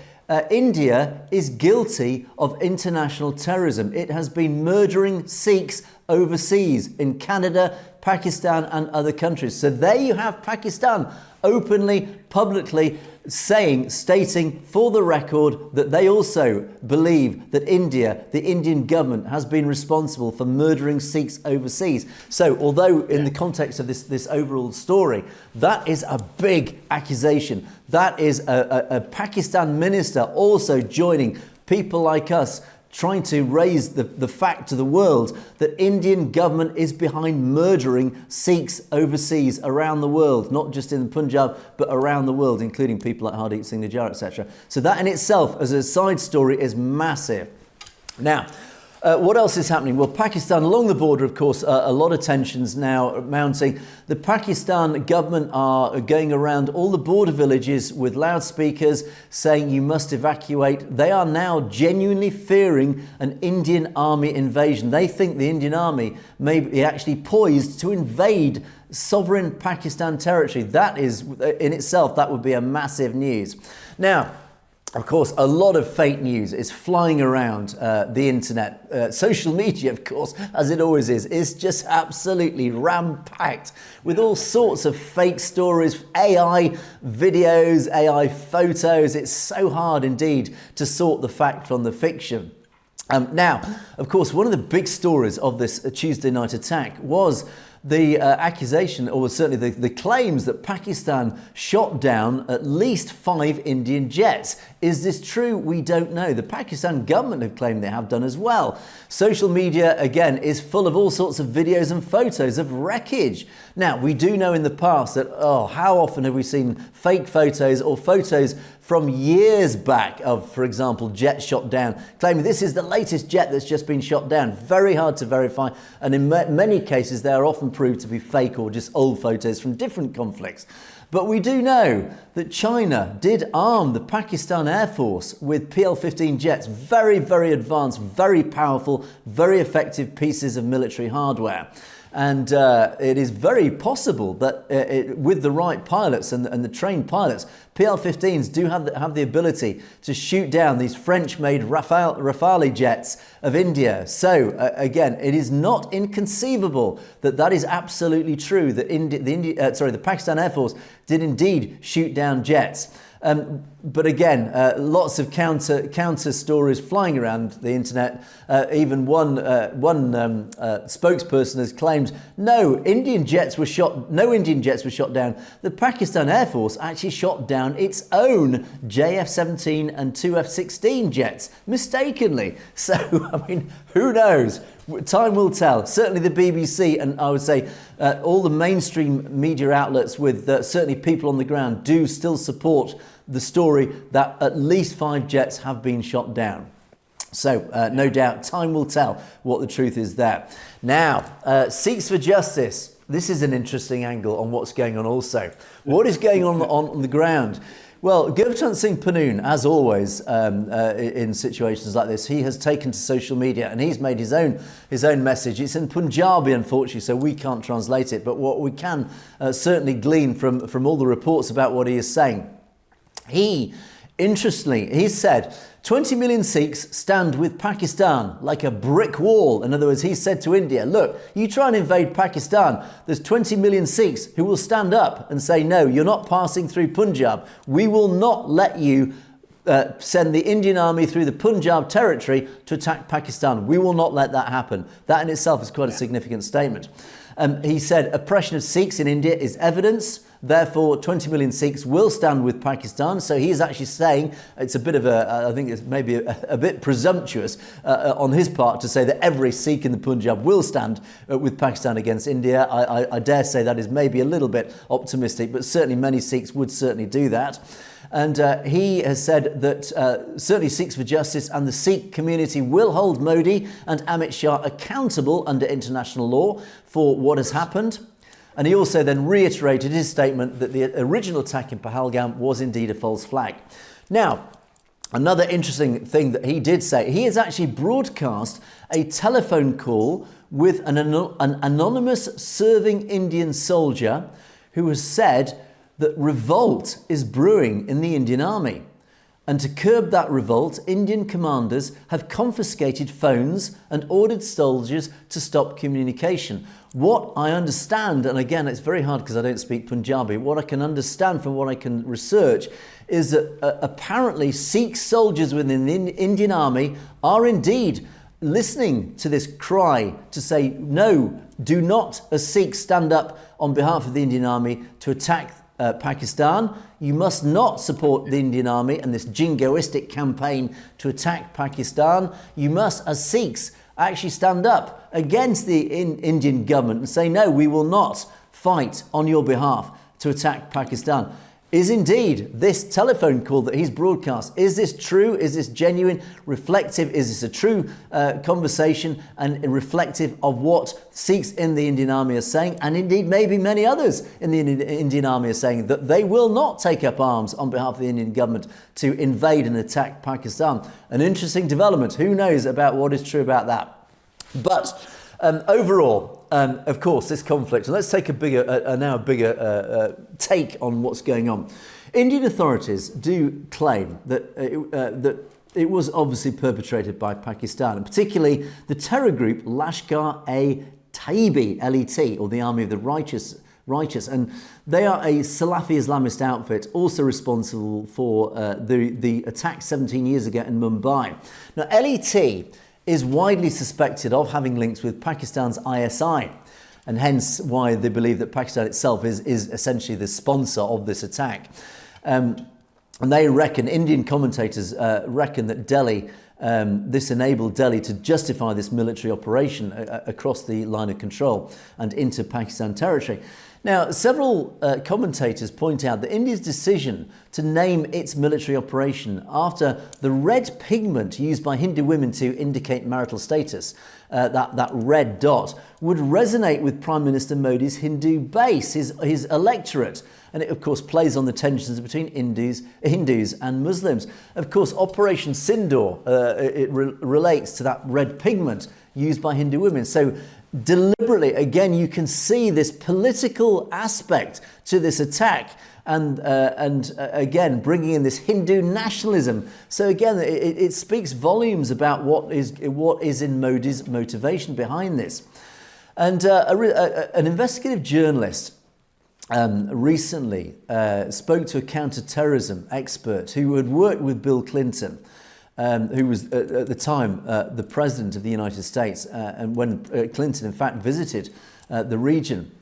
India is guilty of international terrorism. It has been murdering Sikhs overseas in Canada, Pakistan and other countries. So there you have Pakistan openly, publicly stating for the record that they also believe that India, the Indian government, has been responsible for murdering Sikhs overseas. So although in the context of this overall story, that is a big accusation. That is a Pakistan minister also joining people like us, trying to raise the fact to the world that Indian government is behind murdering Sikhs overseas around the world, not just in Punjab, but around the world, including people like Hardeep Singh Nijjar, etc. So that in itself, as a side story, is massive. Now, what else is happening? Well, Pakistan, along the border, of course, a lot of tensions now mounting. The Pakistan government are going around all the border villages with loudspeakers saying you must evacuate. They are now genuinely fearing an Indian army invasion. They think the Indian army may be actually poised to invade sovereign Pakistan territory. That is, in itself, that would be a massive news. Now, of course, a lot of fake news is flying around the internet. Social media, of course, as it always is just absolutely ram-packed with all sorts of fake stories, AI videos, AI photos. It's so hard indeed to sort the fact from the fiction. Now, of course, one of the big stories of this Tuesday night attack was the accusation, or certainly the claims, that Pakistan shot down at least 5 Indian jets. Is this true? We don't know. The Pakistan government have claimed they have done as well. Social media, again, is full of all sorts of videos and photos of wreckage. Now, we do know in the past that, how often have we seen fake photos or photos from years back of, for example, jets shot down, claiming this is the latest jet that's just been shot down. Very hard to verify, and in many cases they are often proved to be fake or just old photos from different conflicts. But we do know that China did arm the Pakistan Air Force with PL-15 jets, very, very advanced, very powerful, very effective pieces of military hardware. And it is very possible that with the right pilots and the trained pilots, PL-15s do have the ability to shoot down these French-made Rafale jets of India. So again, it is not inconceivable that is absolutely true, that the Pakistan Air Force did indeed shoot down jets. But again, lots of counter stories flying around the internet. Even one spokesperson has claimed no Indian jets were shot down. The Pakistan Air Force actually shot down its own JF-17 and 2 F-16 jets mistakenly. So I mean, who knows? Time will tell. Certainly the BBC, and I would say all the mainstream media outlets with certainly people on the ground do still support the story that at least 5 jets have been shot down. So no doubt time will tell what the truth is there. Now, Sikhs for Justice. This is an interesting angle on what's going on also. What is going on the ground? Well, Gurpreet Singh Pannoon, as always, in situations like this, he has taken to social media and he's made his own message. It's in Punjabi, unfortunately, so we can't translate it. But what we can certainly glean from all the reports about what he is saying. Interestingly, he said, 20 million Sikhs stand with Pakistan like a brick wall. In other words, he said to India, look, you try and invade Pakistan, there's 20 million Sikhs who will stand up and say, no, you're not passing through Punjab. We will not let you send the Indian army through the Punjab territory to attack Pakistan. We will not let that happen. That in itself is quite a significant statement. He said, oppression of Sikhs in India is evidence. Therefore, 20 million Sikhs will stand with Pakistan. So he is actually saying it's a bit of I think it's maybe a bit presumptuous on his part to say that every Sikh in the Punjab will stand with Pakistan against India. I dare say that is maybe a little bit optimistic, but certainly many Sikhs would certainly do that. And he has said that certainly Sikhs for Justice and the Sikh community will hold Modi and Amit Shah accountable under international law for what has happened. And he also then reiterated his statement that the original attack in Pahalgam was indeed a false flag. Now, another interesting thing that he did say, he has actually broadcast a telephone call with an anonymous serving Indian soldier who has said that revolt is brewing in the Indian army. And to curb that revolt, Indian commanders have confiscated phones and ordered soldiers to stop communication. What I understand, and again, it's very hard because I don't speak Punjabi, what I can understand from what I can research is that apparently Sikh soldiers within the Indian army are indeed listening to this cry to say, no, do not as Sikhs stand up on behalf of the Indian army to attack Pakistan. You must not support the Indian army and this jingoistic campaign to attack Pakistan. You must, as Sikhs, actually stand up against the Indian government and say, no, we will not fight on your behalf to attack Pakistan. Is indeed this telephone call that he's broadcast, is this true? Is this genuine, reflective? Is this a true conversation and reflective of what Sikhs in the Indian army are saying? And indeed, maybe many others in the Indian army are saying that they will not take up arms on behalf of the Indian government to invade and attack Pakistan. An interesting development. Who knows about what is true about that? But overall, of course, this conflict, and let's take a bigger take on what's going on. Indian authorities do claim that it was obviously perpetrated by Pakistan, and particularly the terror group Lashkar-e-Taiba, LET, or the Army of the Righteous, and they are a Salafi Islamist outfit, also responsible for the attack 17 years ago in Mumbai. Now, LET is widely suspected of having links with Pakistan's ISI, and hence why they believe that Pakistan itself is essentially the sponsor of this attack. And they reckon, Indian commentators reckon that Delhi, this enabled Delhi to justify this military operation across the line of control and into Pakistan territory. Now, several commentators point out that India's decision to name its military operation after the red pigment used by Hindu women to indicate marital status, that red dot, would resonate with Prime Minister Modi's Hindu base, his electorate. And it, of course, plays on the tensions between Hindus and Muslims. Of course, Operation Sindoor, relates to that red pigment used by Hindu women. So deliberately, again, you can see this political aspect to this attack, and again, bringing in this Hindu nationalism. So again, it speaks volumes about what is in Modi's motivation behind this. And an investigative journalist recently spoke to a counter-terrorism expert who had worked with Bill Clinton, who was at the time the president of the United States, and when Clinton in fact visited the region.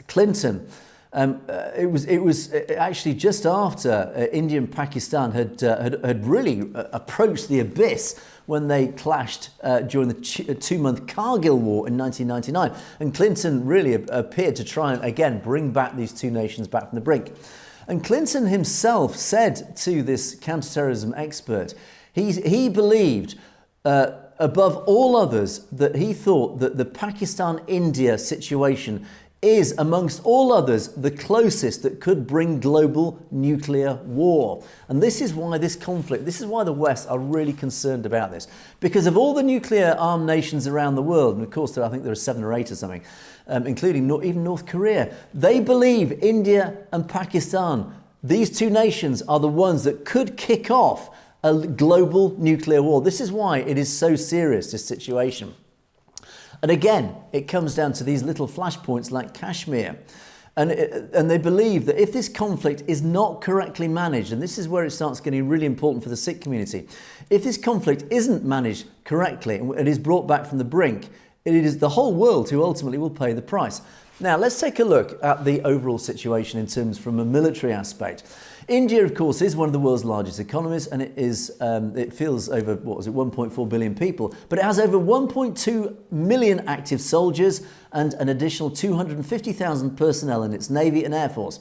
Clinton, it was actually just after India and Pakistan had really approached the abyss when they clashed during the two-month Kargil War in 1999, and Clinton really appeared to try and again bring back these two nations back from the brink. And Clinton himself said to this counterterrorism expert, he believed, above all others, that he thought that the Pakistan-India situation is, amongst all others, the closest that could bring global nuclear war. And this is why this conflict, this is why the West are really concerned about this. Because of all the nuclear-armed nations around the world, and of course I think there are 7 or 8 or something, including even North Korea, they believe India and Pakistan, these two nations, are the ones that could kick off a global nuclear war. This is why it is so serious, this situation. And again, it comes down to these little flashpoints like Kashmir. And they believe that if this conflict is not correctly managed, and this is where it starts getting really important for the Sikh community, if this conflict isn't managed correctly and it is brought back from the brink, it is the whole world who ultimately will pay the price. Now, let's take a look at the overall situation in terms from a military aspect. India, of course, is one of the world's largest economies, and it fills over, 1.4 billion people, but it has over 1.2 million active soldiers and an additional 250,000 personnel in its Navy and Air Force.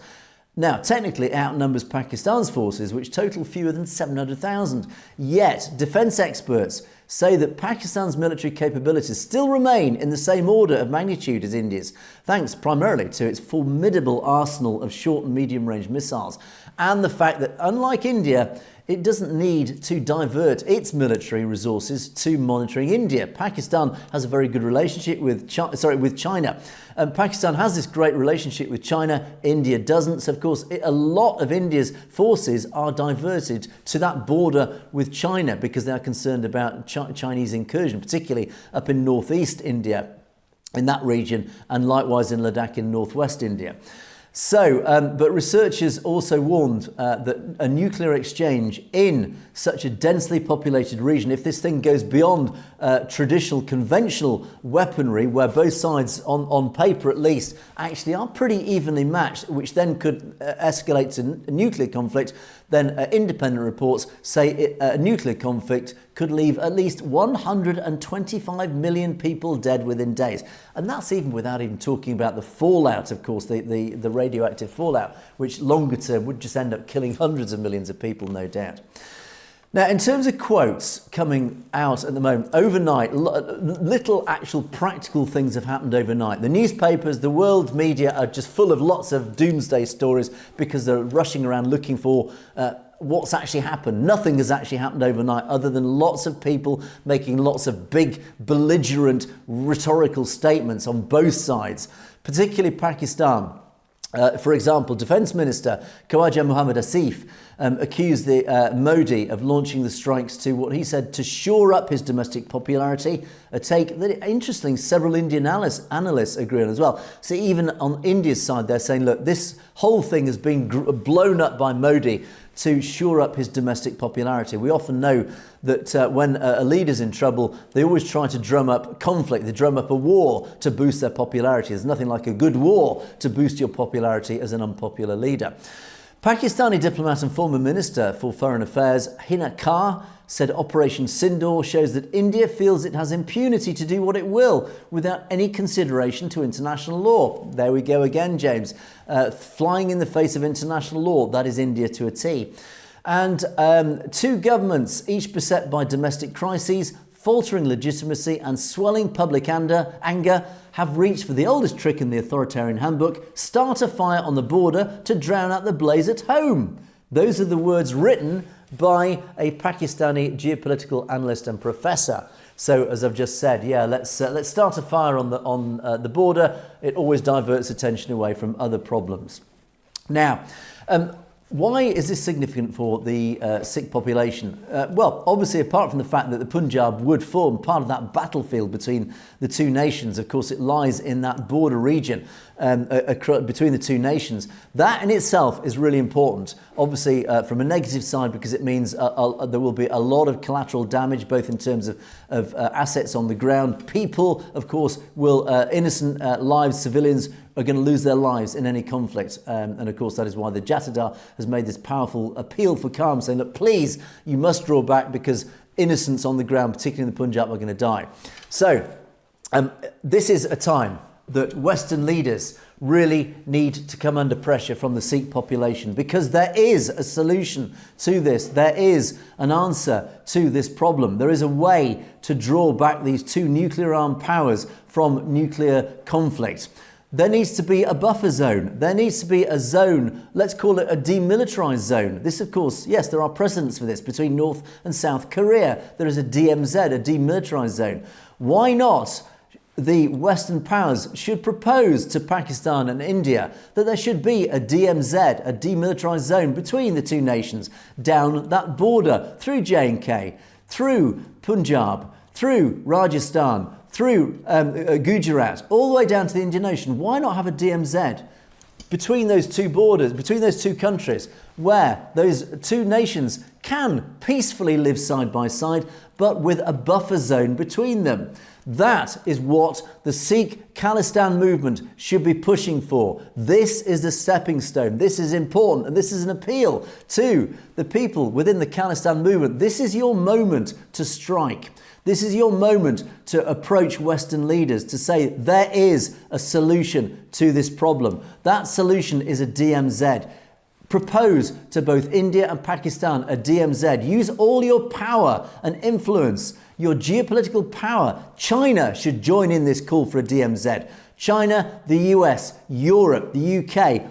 Now, technically, it outnumbers Pakistan's forces, which total fewer than 700,000. Yet, defence experts say that Pakistan's military capabilities still remain in the same order of magnitude as India's, thanks primarily to its formidable arsenal of short and medium-range missiles, and the fact that, unlike India, it doesn't need to divert its military resources to monitoring India. Pakistan has a very good relationship with China. Pakistan has this great relationship with China. India doesn't. So, of course, a lot of India's forces are diverted to that border with China because they are concerned about Chinese incursion, particularly up in northeast India, in that region, and likewise in Ladakh in northwest India. So, but researchers also warned that a nuclear exchange in such a densely populated region, if this thing goes beyond traditional conventional weaponry, where both sides, on paper at least, actually are pretty evenly matched, which then could escalate to a nuclear conflict, then independent reports say a nuclear conflict could leave at least 125 million people dead within days. And that's even without even talking about the fallout, of course, the radioactive fallout, which longer term would just end up killing hundreds of millions of people, no doubt. Now, in terms of quotes coming out at the moment, overnight, little actual practical things have happened overnight. The newspapers, the world media are just full of lots of doomsday stories because they're rushing around looking for what's actually happened. Nothing has actually happened overnight other than lots of people making lots of big, belligerent, rhetorical statements on both sides, particularly Pakistan. For example, Defence Minister Khawaja Mohammad Asif accused Modi of launching the strikes to what he said to shore up his domestic popularity, a take that, interestingly, several Indian analysts agree on as well. So even on India's side, they're saying, look, this whole thing has been blown up by Modi to shore up his domestic popularity. We often know that when a leader's in trouble, they always try to drum up conflict, they drum up a war to boost their popularity. There's nothing like a good war to boost your popularity as an unpopular leader. Pakistani diplomat and former Minister for Foreign Affairs Hina Kar said Operation Sindoor shows that India feels it has impunity to do what it will without any consideration to international law. There we go again, James. Flying in the face of international law, that is India to a T. And two governments, each beset by domestic crises, faltering legitimacy and swelling public anger, have reached for the oldest trick in the authoritarian handbook: start a fire on the border to drown out the blaze at home. Those are the words written by a Pakistani geopolitical analyst and professor. So, as I've just said, let's start a fire on the border. It always diverts attention away from other problems. Now, why is this significant for the Sikh population? Well, obviously, apart from the fact that the Punjab would form part of that battlefield between the two nations, of course, it lies in that border region between the two nations. That in itself is really important, obviously, from a negative side, because it means there will be a lot of collateral damage, both in terms of assets on the ground. People, of course, will, innocent lives, civilians, are going to lose their lives in any conflict. And of course, that is why the Jatadar has made this powerful appeal for calm, saying that please, you must draw back because innocents on the ground, particularly in the Punjab, are going to die. So this is a time that Western leaders really need to come under pressure from the Sikh population, because there is a solution to this. There is an answer to this problem. There is a way to draw back these two nuclear-armed powers from nuclear conflict. There needs to be a buffer zone. There needs to be a zone, let's call it a demilitarized zone. This, of course, yes, there are precedents for this between North and South Korea. There is a DMZ, a demilitarized zone. Why not? The Western powers should propose to Pakistan and India that there should be a DMZ, a demilitarized zone between the two nations, down that border, through J&K, through Punjab, through Rajasthan, through Gujarat, all the way down to the Indian Ocean. Why not have a DMZ between those two borders, between those two countries, where those two nations can peacefully live side by side, but with a buffer zone between them? That is what the Sikh Khalistan movement should be pushing for. This is the stepping stone. This is important, and this is an appeal to the people within the Khalistan movement. This is your moment to strike. This is your moment to approach Western leaders to say there is a solution to this problem. That solution is a DMZ. Propose to both India and Pakistan a DMZ. Use all your power and influence, your geopolitical power. China should join in this call for a DMZ. China, the US, Europe, the UK,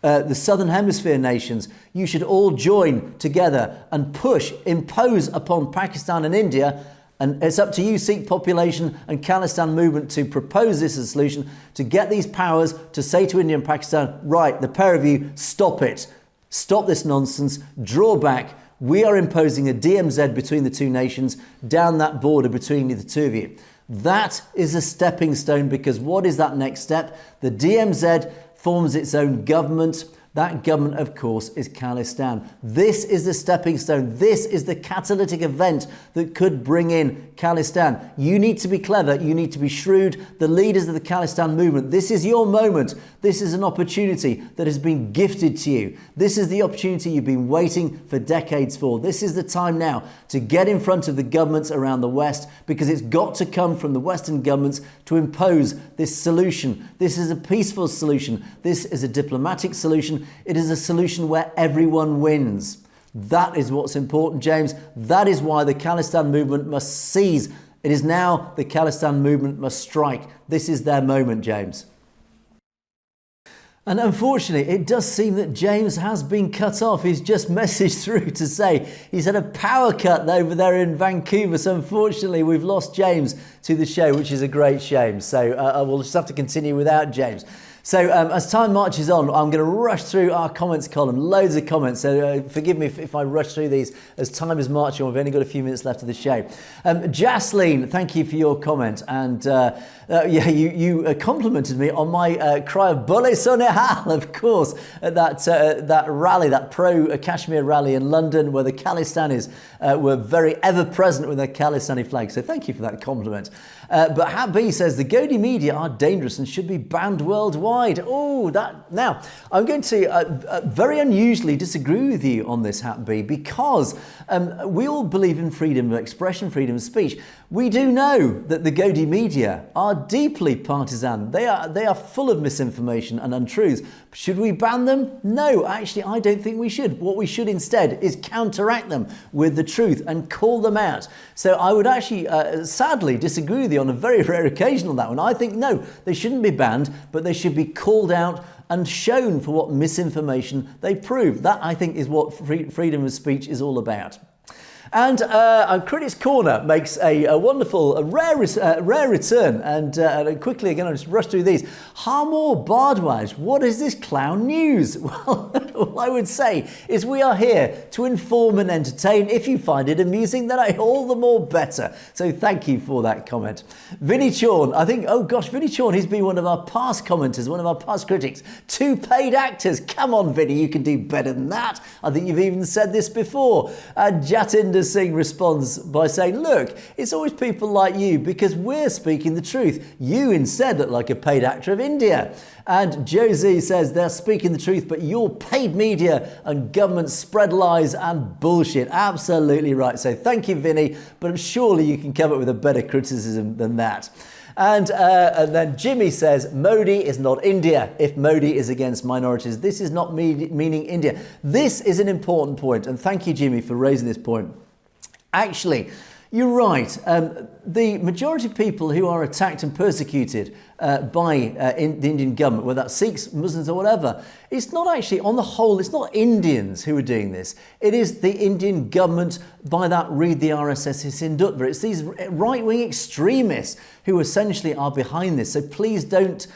the Southern Hemisphere nations, you should all join together and impose upon Pakistan and India. And it's up to you, Sikh population and Khalistan movement, to propose this as a solution, to get these powers to say to India and Pakistan, right, the pair of you, stop it. Stop this nonsense, draw back. We are imposing a DMZ between the two nations, down that border between the two of you. That is a stepping stone, because what is that next step? The DMZ forms its own government. That government, of course, is Khalistan. This is the stepping stone. This is the catalytic event that could bring in Khalistan. You need to be clever. You need to be shrewd. The leaders of the Khalistan movement, this is your moment. This is an opportunity that has been gifted to you. This is the opportunity you've been waiting for decades for. This is the time now to get in front of the governments around the West, because it's got to come from the Western governments to impose this solution. This is a peaceful solution. This is a diplomatic solution. It is a solution where everyone wins. That is what's important, James. That is why the Khalistan movement must seize. It is now the Khalistan movement must strike. This is their moment, James. And unfortunately, it does seem that James has been cut off. He's just messaged through to say he's had a power cut over there in Vancouver. So unfortunately, we've lost James to the show, which is a great shame. So we'll just have to continue without James. So as time marches on, I'm going to rush through our comments column, loads of comments. So forgive me if I rush through these as time is marching on. We've only got a few minutes left of the show. Jaslene, thank you for your comment. And you complimented me on my cry of Bole Sonehal, of course, at that rally, that pro-Kashmir rally in London, where the Khalistanis were very ever present with their Khalistani flag. So thank you for that compliment. But Hat B says the Godi media are dangerous and should be banned worldwide. Oh, that now I'm going to very unusually disagree with you on this, Hat B, because we all believe in freedom of expression, freedom of speech. We do know that the Godi media are deeply partisan. They are full of misinformation and untruths. Should we ban them? No, actually, I don't think we should. What we should instead is counteract them with the truth and call them out. So I would actually sadly disagree with you on a very rare occasion on that one. I think no, they shouldn't be banned, but they should be called out and shown for what misinformation they prove. That, I think, is what freedom of speech is all about. And Critics Corner makes a wonderful, rare return. And quickly, again, I'll just rush through these. Harmore Bardwaj, what is this clown news? Well, all I would say is we are here to inform and entertain. If you find it amusing, then all the more better. So thank you for that comment. Vinnie Chorn, I think, oh gosh, Vinnie Chorn, he's been one of our past commenters, one of our past critics. 2 paid actors. Come on, Vinnie, you can do better than that. I think you've even said this before. Jatinder Singh responds by saying, look, it's always people like you because we're speaking the truth. You instead look like a paid actor of India. And Josie says they're speaking the truth, but your paid media and government spread lies and bullshit. Absolutely right. So thank you, Vinny, but surely you can come up with a better criticism than that. And then Jimmy says, Modi is not India. If Modi is against minorities, this is not meaning India. This is an important point. And thank you, Jimmy, for raising this point. Actually, you're right. The majority of people who are attacked and persecuted by the Indian government, whether that's Sikhs, Muslims or whatever, it's not actually, on the whole, it's not Indians who are doing this. It is the Indian government by that read the RSS Hindutva. It's these right-wing extremists who essentially are behind this. So please don't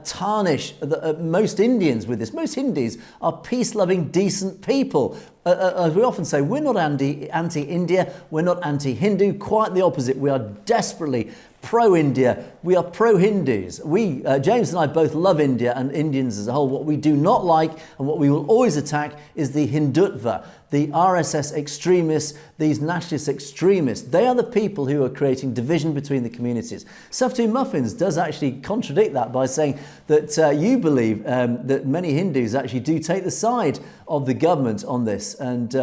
tarnish most Indians with this. Most Hindus are peace-loving, decent people. As we often say, we're not anti-India, we're not anti-Hindu, quite the opposite. We are desperately pro-India, we are pro-Hindus. James and I both love India and Indians as a whole. What we do not like and what we will always attack is the Hindutva, the RSS extremists, these nationalist extremists. They are the people who are creating division between the communities. Suftu Muffins does actually contradict that by saying that you believe that many Hindus actually do take the side of the government on this and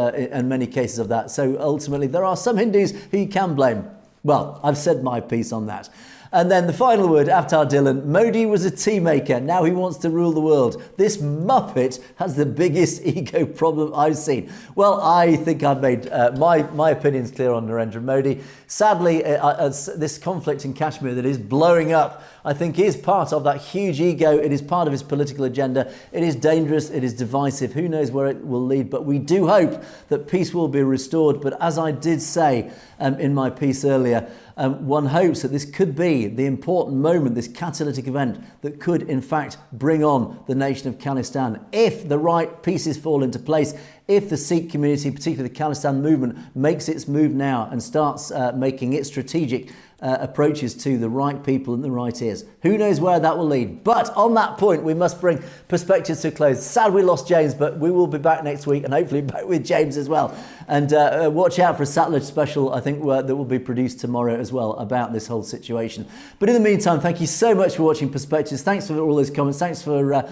many cases of that. So ultimately there are some Hindus who you can blame. Well, I've said my piece on that. And then the final word, Avtar Dylan, Modi was a tea maker. Now he wants to rule the world. This Muppet has the biggest ego problem I've seen. Well, I think I've made my opinions clear on Narendra Modi. Sadly, this conflict in Kashmir that is blowing up, I think is part of that huge ego. It is part of his political agenda. It is dangerous. It is divisive. Who knows where it will lead? But we do hope that peace will be restored. But as I did say in my piece earlier, one hopes that this could be the important moment, this catalytic event that could in fact bring on the nation of Khalistan. If the right pieces fall into place, if the Sikh community, particularly the Khalistan movement, makes its move now and starts making its strategic approaches to the right people in the right ears. Who knows where that will lead? But on that point, we must bring Perspectives to a close. Sad we lost James, but we will be back next week and hopefully back with James as well. And watch out for a satellite special, I think, that will be produced tomorrow as well about this whole situation. But in the meantime, thank you so much for watching Perspectives. Thanks for all those comments. Thanks for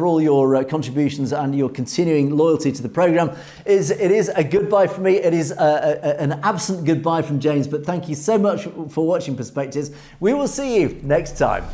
all your contributions and your continuing loyalty to the programme. It is a goodbye from me. It is an absent goodbye from James. But thank you so much for watching Perspectives. We will see you next time.